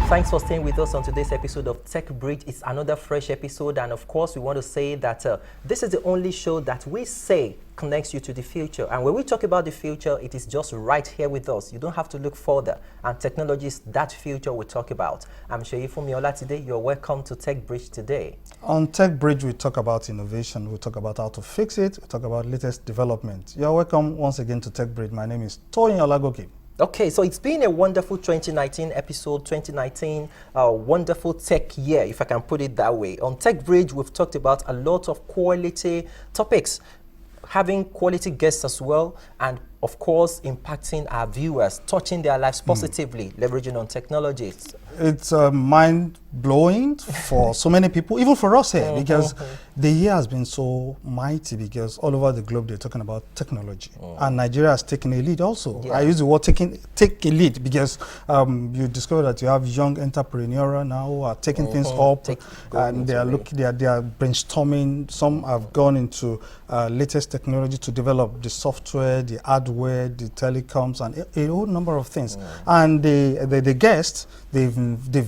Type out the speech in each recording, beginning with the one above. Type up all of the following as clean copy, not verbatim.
Thanks for staying with us on today's episode of Techbridge. It's another fresh episode, and of course we want to say that this is the only show that we say connects you to the future. And when we talk about the future, it is just right here with us. You don't have to look further, and technology is that future we talk about. I'm Sheyi Fumiola today. You're welcome to Techbridge today. On Techbridge, we talk about innovation, we talk about how to fix it, we talk about latest development. You're welcome once again to Techbridge. My name is Toyin Olagoke. Okay, so it's been a wonderful 2019 episode, 2019, wonderful tech year, if I can put it that way. On Techbridge, we've talked about a lot of quality topics, having quality guests as well, and of course, impacting our viewers, touching their lives positively, leveraging on technologies. It's mind-blowing for so many people, even for us here, because the year has been so mighty, because all over the globe they're talking about technology. And Nigeria has taken a lead also. Yeah. I use the word take a lead because you discover that you have young entrepreneurs now who are taking things up, and they are brainstorming. Some have gone into latest technology to develop the software, the hardware, the telecoms, and a whole number of things. And the guests, they've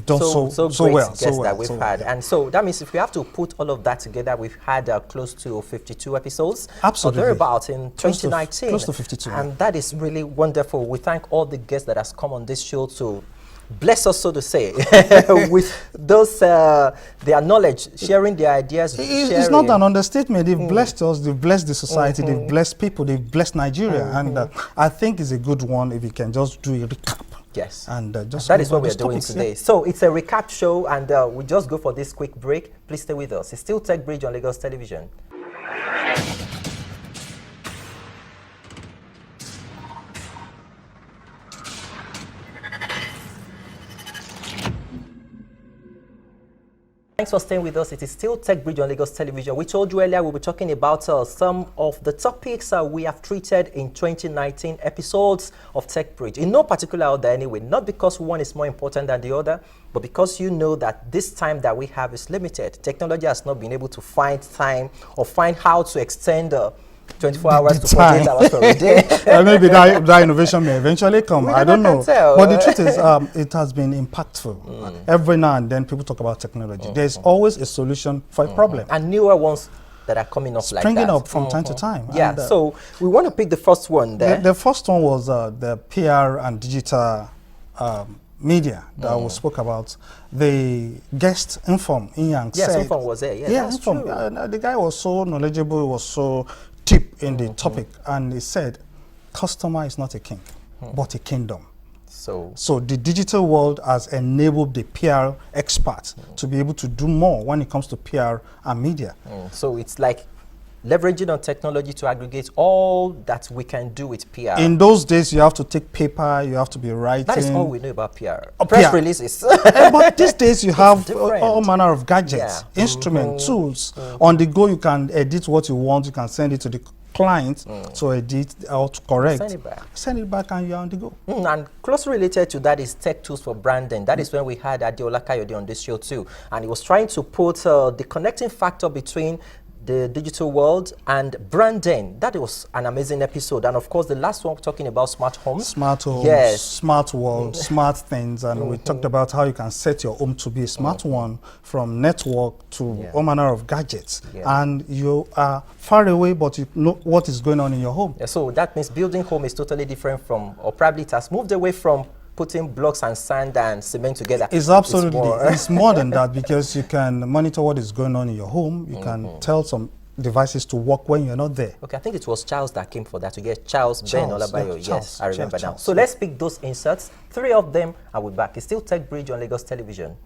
done so well. That we've had. And so that means if we have to put all of that together, we've had close to 52 episodes. Absolutely. Or thereabouts in 2019. Close to 52. And that is really wonderful. We thank all the guests that has come on this show to bless us, so to say, with those their knowledge, sharing their ideas. It's not an understatement. They've blessed us, they've blessed the society, they've blessed people, they've blessed Nigeria. And I think it's a good one if you can just do a recap. Yes. And that is what we're doing today. Yeah. So it's a recap show, and we just go for this quick break. Please stay with us. It's still Techbridge on Lagos Television. Thanks for staying with us. It is still Techbridge on Lagos Television. We told you earlier we'll be talking about some of the topics we have treated in 2019 episodes of Techbridge. In no particular order anyway, not because one is more important than the other, but because you know that this time that we have is limited. Technology has not been able to find time or find how to extend 24 hours to 48 hours per day. Maybe that innovation may eventually come. I don't know. But the truth is, it has been impactful. Every now and then, people talk about technology. There's always a solution for a problem. And newer ones that are coming up like that. Springing up from time to time. Yeah, and, so we want to pick the first one there. The first one was the PR and digital media that we spoke about. The guest Inform, Ian said. Yes, Inform was there. Yeah, that's Inform. true. The guy was so knowledgeable, was so deep in the topic, and he said, customer is not a king, but a kingdom. So the digital world has enabled the PR experts to be able to do more when it comes to PR and media. So it's like leveraging on technology to aggregate all that we can do with PR. In those days, you have to take paper, you have to be writing. That is all we know about PR. Press releases. But these days, you have all manner of gadgets, instruments, tools. On the go, you can edit what you want. You can send it to the client to edit or to correct. Send it back and you're on the go. And closely related to that is tech tools for branding. That is when we had Adeola Kayode on this show too. And he was trying to put the connecting factor between the digital world and branding. That was an amazing episode. And of course, the last one, talking about smart homes. Smart homes, smart world, smart things. And we talked about how you can set your home to be a smart one, from network to all manner of gadgets. And you are far away, but you know what is going on in your home. So that means building home is totally different from, or probably it has moved away from putting blocks and sand and cement together. It's absolutely, it's more than that, because you can monitor what is going on in your home. You can tell some devices to work when you're not there. Okay, I think it was Charles that came for that, to get Charles Ben Olabayo. Yes, I remember now. So let's pick those inserts. 3 of them, and we're back. It's still Techbridge on Lagos Television.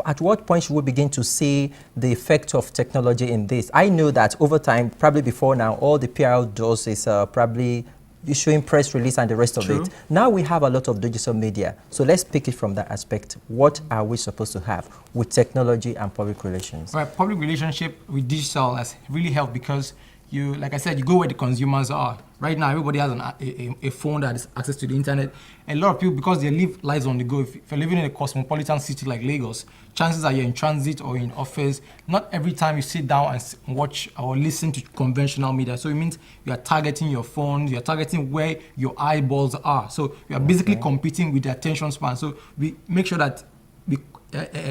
at what point should we begin to see the effect of technology in this? I know that over time, probably before now, all the PR does is probably issuing press release and the rest of it. Now we have a lot of digital media. So let's pick it from that aspect. What are we supposed to have with technology and public relations? Right, public relationship with digital has really helped because you, like I said, you go where the consumers are. Right now, everybody has a phone that has access to the internet. A lot of people, because they live lives on the go, if you're living in a cosmopolitan city like Lagos, chances are you're in transit or in office. Not every time you sit down and watch or listen to conventional media. So it means you are targeting your phone, you're targeting where your eyeballs are. So you are basically competing with the attention span. So we make sure that we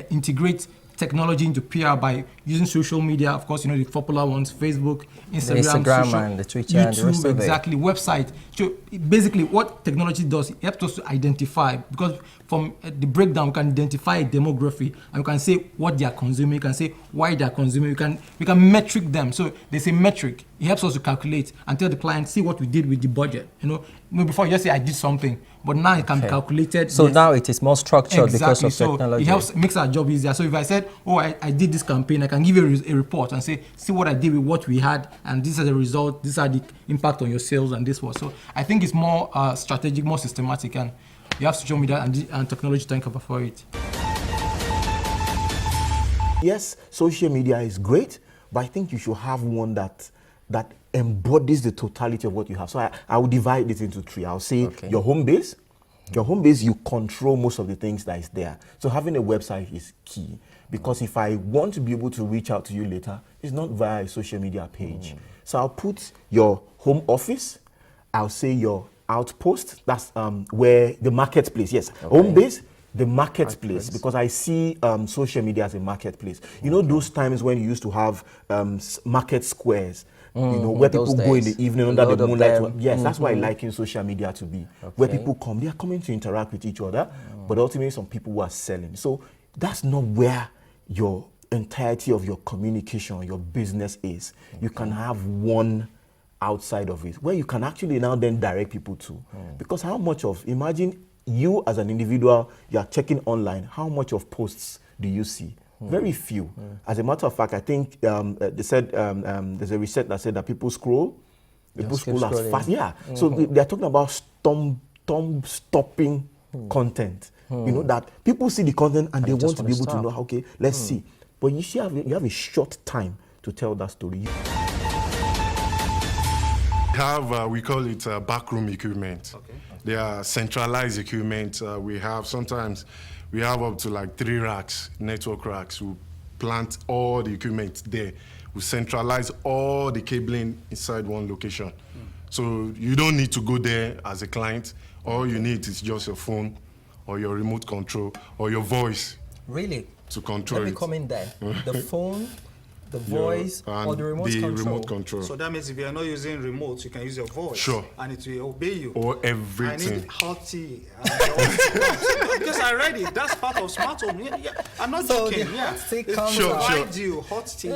integrate technology into PR by using social media, of course, the popular ones, Facebook, Instagram and the Twitter, YouTube, and the rest of exactly, website. So basically what technology does, it helps us to identify, because from the breakdown, we can identify a demography and we can say what they are consuming, we can say why they are consuming, we can metric them. So there's a metric. It helps us to calculate and tell the client, see what we did with the budget. Before you just say I did something, but now it can be calculated. So now it is more structured because of technology. It makes our job easier. So if I said, I did this campaign, I can give you a report and say, see what I did with what we had, and this is the result, these are the impact on your sales, and this was. So I think it's more strategic, more systematic, and you have social media and technology to cover for it. Yes, social media is great, but I think you should have one that embodies the totality of what you have. So I will divide this into three. I'll say your home base. Your home base, you control most of the things that is there. So having a website is key, because if I want to be able to reach out to you later, it's not via a social media page. So I'll put your home office, I'll say your outpost, that's where the marketplace, yes. Home base, the marketplace, because I see social media as a marketplace. Those times when you used to have market squares, where people go in the evening under the moonlight. Yes, that's why I liken social media to be. Where people come, they are coming to interact with each other, but ultimately some people who are selling. So that's not where your entirety of your communication, your business is. You can have one outside of it, where you can actually now then direct people to. Because imagine you as an individual, you are checking online, how much of posts do you see? Very few. As a matter of fact, I think they said there's a research that said that people scroll as fast. Yeah. So they're talking about stopping content. That people see the content and they want to be able to know, okay, let's see. But you have a short time to tell that story. We call it backroom equipment. They are centralized equipment. Sometimes we have up to like 3 racks, network racks. We plant all the equipment there. We centralize all the cabling inside one location. So you don't need to go there as a client. All you need is just your phone or your remote control or your voice. Really? To control it. Let me come in there. The phone, the voice, or the remote control. So that means if you are not using remote, you can use your voice. Sure. And it will obey you. Or everything. I need hot tea. Because I read it. That's part of smart home. Yeah. I'm not joking. Provide you hot tea,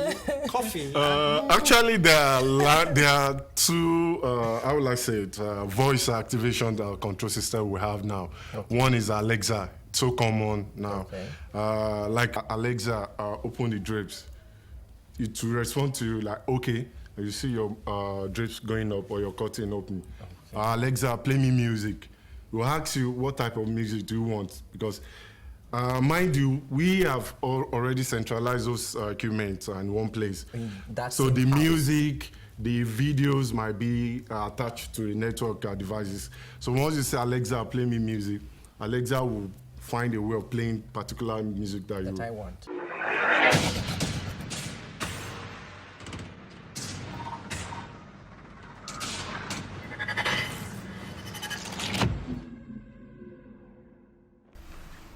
coffee. Actually, there are two, how will I say it, voice activation control system we have now. One is Alexa. It's so common now. Like Alexa, open the drapes. It will respond to you like, okay, you see your drapes going up or your curtain open. Alexa, play me music. We'll ask you what type of music do you want, because mind you, we have already centralized those equipment in one place. So the music, the videos might be attached to the network devices. So once you say, Alexa, play me music, Alexa will find a way of playing particular music that I want.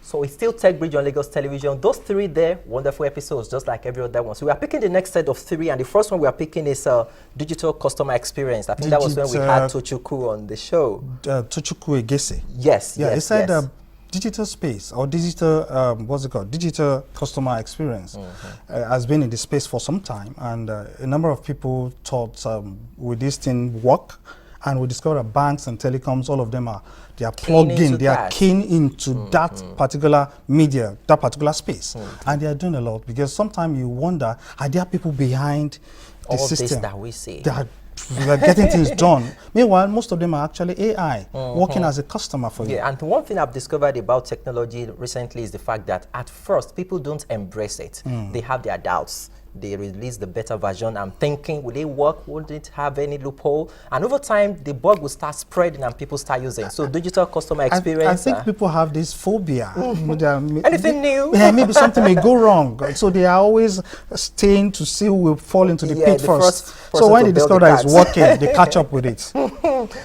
So it's still Techbridge on Lagos Television. Those 3 there, wonderful episodes, just like every other one. So we are picking the next set of 3, and the first one we are picking is digital customer experience. I think that was when we had Tochukwu on the show. Tochukwu Egese. Yes. Yeah, yes, he said digital space or digital, what's it called? Digital customer experience has been in the space for some time, and a number of people thought, will this thing work? And we discovered that banks and telecoms, all of them they are plugged in, they are keen into that particular media, that particular space. And they are doing a lot, because sometimes you wonder, are there people behind the system this that we see? That are getting things done. Meanwhile, most of them are actually AI, working as a customer for you. Yeah, and one thing I've discovered about technology recently is the fact that at first, people don't embrace it. They have their doubts. They release the beta version. I'm thinking, will it work? Would it have any loophole? And over time, the bug will start spreading and people start using. So digital customer experience. I think people have this phobia. Anything new? Yeah, maybe something may go wrong. So they are always staying to see who will fall into the pit first. So when they discover that it's working, they catch up with it.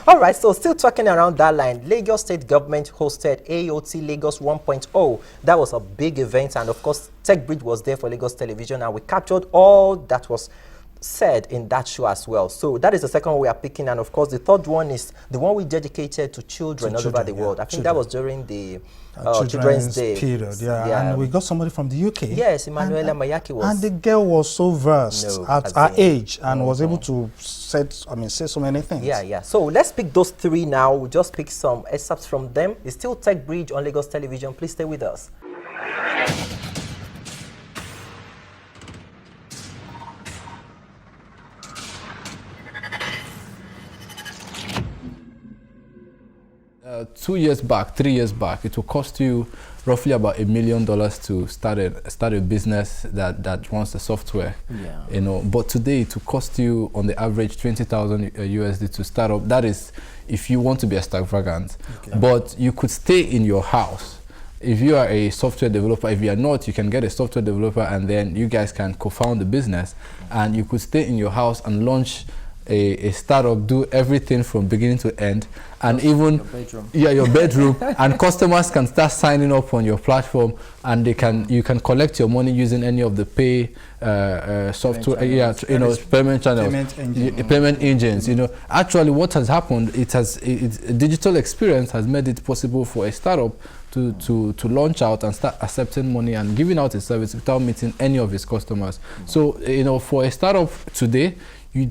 All right, so still talking around that line, Lagos State Government hosted AOT Lagos 1.0. That was a big event, and of course, Techbridge was there for Lagos Television, and we captured all that was said in that show as well. So that is the second one we are picking, and of course, the third one is the one we dedicated to children all over the world. I think that was during the Children's Day period, and we got somebody from the UK. Yes, Emanuela Mayaki was. And the girl was so versed at her age and was able to say so many things. Yeah. So let's pick those three now. We'll just pick some excerpts from them. It's still Techbridge on Lagos Television. Please stay with us. Three years back, it will cost you roughly about $1 million to start a business that runs the software. But today it will cost you on the average 20,000 USD to start up. That is if you want to be extravagant. But you could stay in your house. If you are a software developer, if you are not, you can get a software developer, and then you guys can co-found the business, and you could stay in your house and launch a startup, do everything from beginning to end, and even your bedroom and customers can start signing up on your platform, and you can collect your money using any of the pay software, payment channels, payment engines. Actually what has happened, digital experience has made it possible for a startup to launch out and start accepting money and giving out a service without meeting any of its customers. So for a startup today, you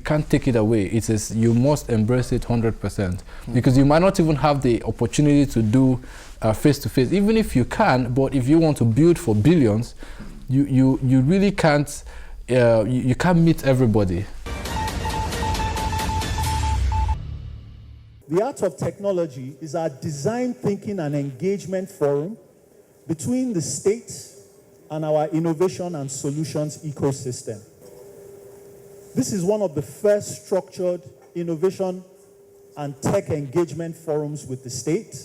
can't take it away. You must embrace it 100%, because you might not even have the opportunity to do face-to-face, even if you can. But if you want to build for billions, you really can't. You can't meet everybody. The Art of Technology is our design thinking and engagement forum between the state and our innovation and solutions ecosystem. This is one of the first structured innovation and tech engagement forums with the state.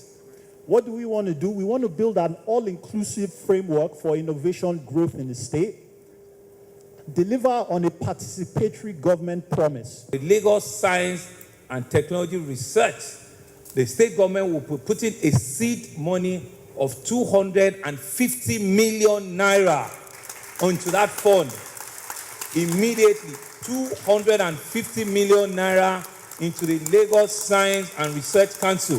What do we want to do? We want to build an all-inclusive framework for innovation growth in the state, deliver on a participatory government promise. The Lagos Science and Technology Research, the state government will be putting a seed money of 250 million naira onto that fund immediately. 250 million naira into the Lagos Science and Research Council.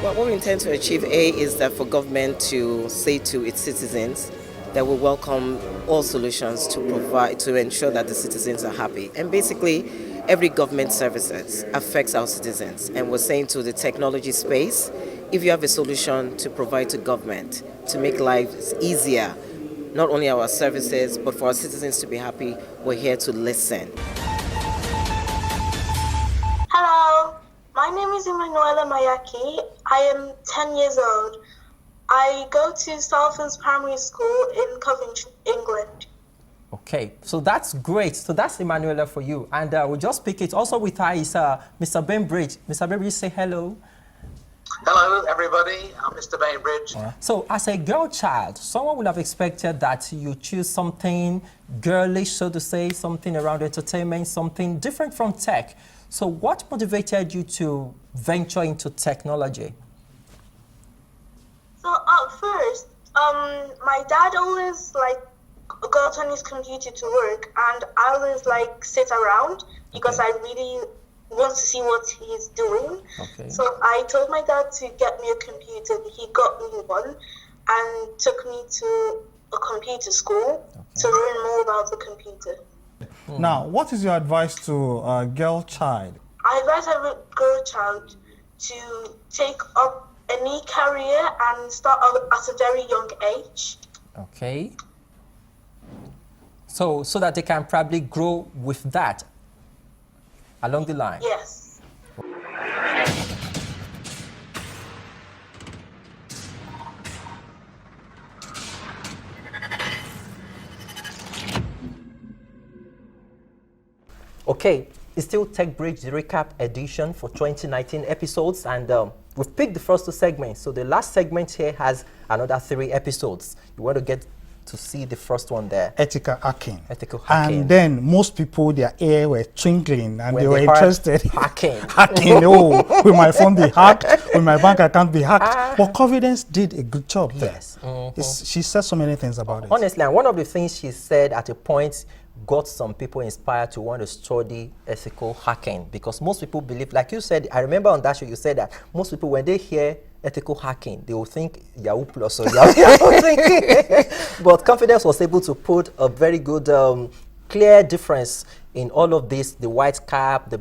What we intend to achieve, is that for government to say to its citizens that we welcome all solutions to ensure that the citizens are happy. And basically, every government services affects our citizens. And we're saying to the technology space, if you have a solution to provide to government to make lives easier, not only our services, but for our citizens to be happy, we're here to listen. Hello, my name is Emanuela Mayaki. I am 10 years old. I go to Salford's Primary School in Coventry, England. Okay, so that's great. So that's Emanuela for you. And we'll just pick it. Also with her is Mr. Bainbridge. Mr. Bainbridge, say hello. Hello, everybody. I'm Mr. Bainbridge. So as a girl child, someone would have expected that you choose something girlish, so to say, something around entertainment, something different from tech. So what motivated you to venture into technology? So at first, my dad always got on his computer to work, and I always sit around because I really wants to see what he's doing. Okay. So I told my dad to get me a computer. He got me one and took me to a computer school to learn more about the computer. Now, what is your advice to a girl child? I advise every girl child to take up any career and start out at a very young age. Okay. So that they can probably grow with that along the line. Yes. Okay, it's still Techbridge, the recap edition for 2019 episodes, and we've picked the first 2 segments. So the last segment here has another 3 episodes. You want to get to see the first one there. Ethical hacking. Ethical hacking. And then most people, their ear were twinkling and When they were they heard interested. hacking. Hacking. Oh, will my phone be hacked? Will my bank account be hacked? But Confidence did a good job there. Yes. She said so many things about it. Honestly, and one of the things she said at a point got some people inspired to want to study ethical hacking, because most people believe, like you said, I remember on that show you said that most people, when they hear ethical hacking, they will think Yahoo Plus or Yahoo thinking. But Confidence was able to put a very good, clear difference in all of this: the white cap, the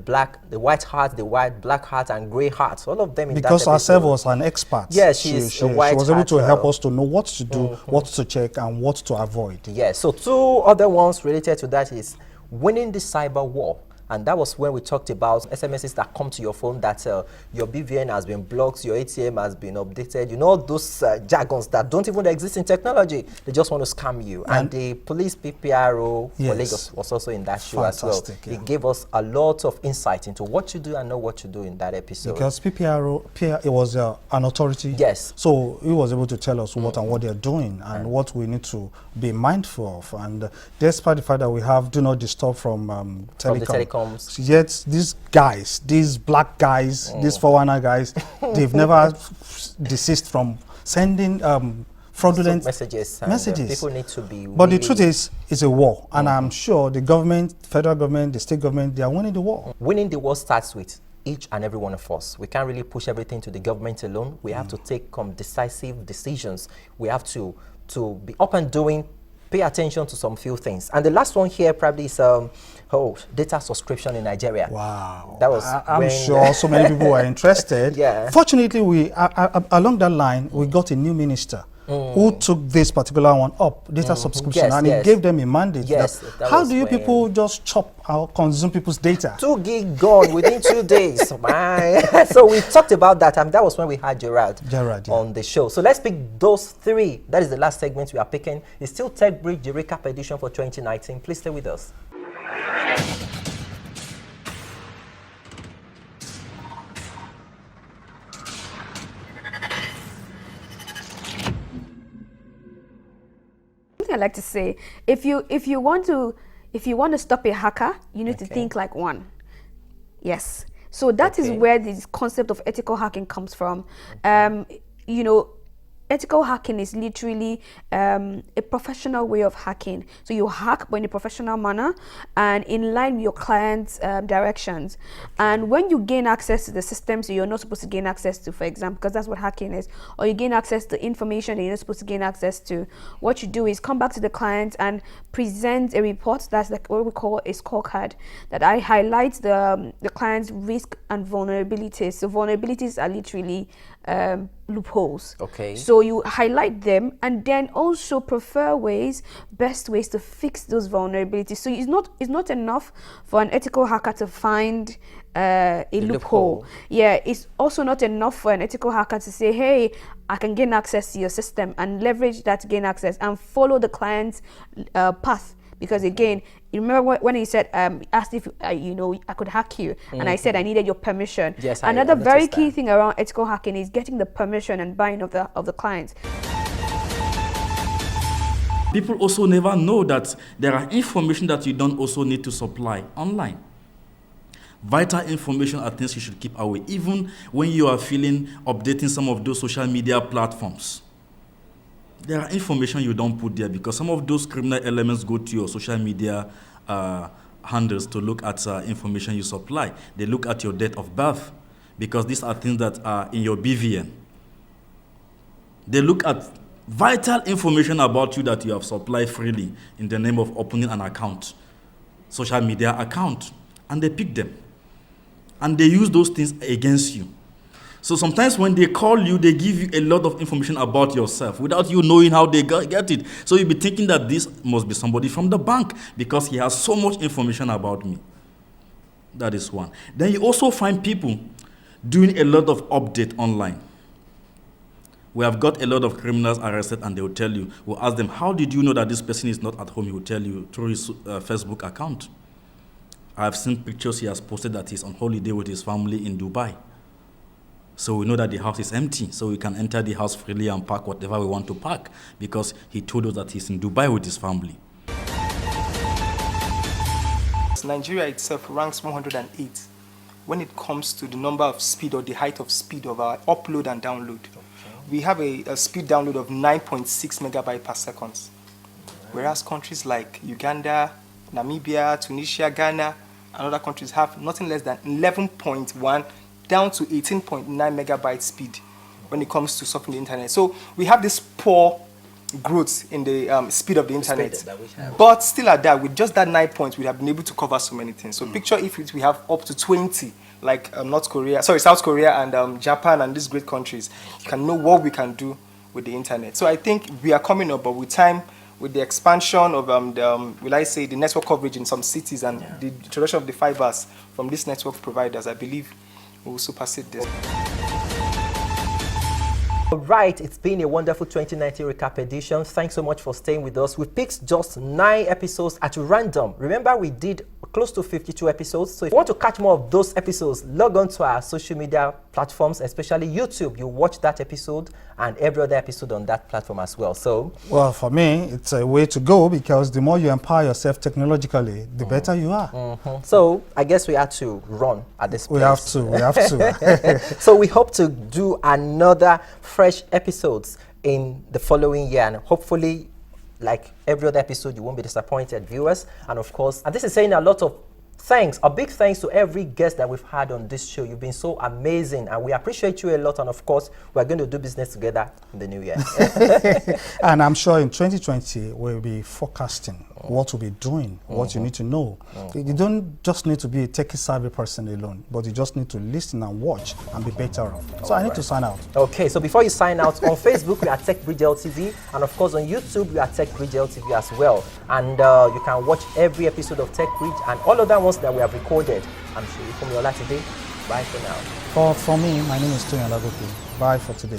white hat, the black hat, and gray hat. All of them in because that herself was an expert. Yes, she was able to help us to know what to do, what to check, and what to avoid. Yes. So 2 other ones related to that is winning the cyber war. And that was when we talked about SMSs that come to your phone that your BVN has been blocked, your ATM has been updated. You know, those jargons that don't even exist in technology. They just want to scam you. And the police PPRO for Lagos was also in that show as well. Yeah. It gave us a lot of insight into what to do and know what to do in that episode. Because it was an authority. Yes. So he was able to tell us what and what they're doing and what we need to be mindful of. And despite the fact that we have do not disturb from telecom. Yet these guys, these black guys, these 419 guys, they've never desist from sending fraudulent messages. People need to be. But the truth is, it's a war, and I'm sure the government, federal government, the state government, they are winning the war. Winning the war starts with each and every one of us. We can't really push everything to the government alone. We have to take decisive decisions. We have to be up and doing. Pay attention to some few things. And the last one here probably is data subscription in Nigeria. Wow. That was I'm sure so many people were interested. Yeah. Fortunately, we along that line, we got a new minister who took this particular one up, data subscription, yes, and he gave them a mandate. Yes, how do you people just chop or consume people's data? 2 gig gone within 2 days. So we talked about that, and that was when we had Gerard on the show. So let's pick those 3. That is the last segment we are picking. It's still Techbridge, the recap edition for 2019. Please stay with us. I like to say, if you want to stop a hacker, you need to think like one. Yes. So that is where this concept of ethical hacking comes from. You know, ethical hacking is literally a professional way of hacking. So you hack, but in a professional manner and in line with your client's directions. And when you gain access to the systems you're not supposed to gain access to, for example, because that's what hacking is, or you gain access to information that you're not supposed to gain access to, what you do is come back to the client and present a report that's like what we call a scorecard that highlights the client's risk and vulnerabilities. So vulnerabilities are literally loopholes. Okay. So you highlight them and then also prefer best ways to fix those vulnerabilities. So it's not enough for an ethical hacker to find a loophole. Yeah, it's also not enough for an ethical hacker to say, hey, I can gain access to your system and leverage that to gain access and follow the client's path. Because again, you remember when he said, asked if I could hack you, and I said I needed your permission. Yes, another very key thing around ethical hacking is getting the permission and buy-in of the client. People also never know that there are information that you don't also need to supply online. Vital information are things you should keep away, even when you are updating some of those social media platforms. There are information you don't put there because some of those criminal elements go to your social media handles to look at information you supply. They look at your date of birth, because these are things that are in your BVN. They look at vital information about you that you have supplied freely in the name of opening an account, social media account, and they pick them. And they use those things against you. So sometimes when they call you, they give you a lot of information about yourself without you knowing how they get it. So you'll be thinking that this must be somebody from the bank because he has so much information about me. That is one. Then you also find people doing a lot of update online. We have got a lot of criminals arrested, and they will tell you, we'll ask them, how did you know that this person is not at home? He will tell you through his Facebook account. I've seen pictures he has posted that he's on holiday with his family in Dubai. So we know that the house is empty, so we can enter the house freely and park whatever we want to park, because he told us that he's in Dubai with his family. Nigeria itself ranks 108 when it comes to the number of speed or the height of speed of our upload and download. We have a speed download of 9.6 megabytes per second, whereas countries like Uganda, Namibia, Tunisia, Ghana, and other countries have nothing less than 11.1 down to 18.9 megabyte speed when it comes to surfing the internet. So we have this poor growth in the speed of the internet. But still at that, with just that 9 points, we have been able to cover so many things. So picture if we have up to 20, like South Korea and Japan and these great countries, you can know what we can do with the internet. So I think we are coming up, but with time, with the expansion of the network coverage in some cities and the introduction of the fibers from these network providers, I believe we will supersede this. All right, it's been a wonderful 2019 recap edition. Thanks so much for staying with us. We picked just 9 episodes at random. Remember, we did close to 52 episodes. So if you want to catch more of those episodes, log on to our social media platforms, especially YouTube. You watch that episode and every other episode on that platform as well. So, well, for me, it's a way to go, because the more you empower yourself technologically, the better you are. So I guess we had to run at this place. We have to. So we hope to do another fresh episodes in the following year, and hopefully, like every other episode, you won't be disappointed, viewers. And of course, and this is saying a lot of thanks, a big thanks to every guest that we've had on this show. You've been so amazing, and we appreciate you a lot. And of course, we're going to do business together in the new year. And I'm sure in 2020, we'll be forecasting what we'll be doing, what you need to know. You don't just need to be a techie savvy person alone, but you just need to listen and watch and be better off. So I need to sign out. Okay, so before you sign out, on Facebook, we are Techbridge LTV, and of course on YouTube, we are Techbridge LTV as well. And you can watch every episode of Techbridge and all other ones that we have recorded. I'm sure you from Yola today. Bye for now. For me, my name is Tony Alagopi. Bye for today.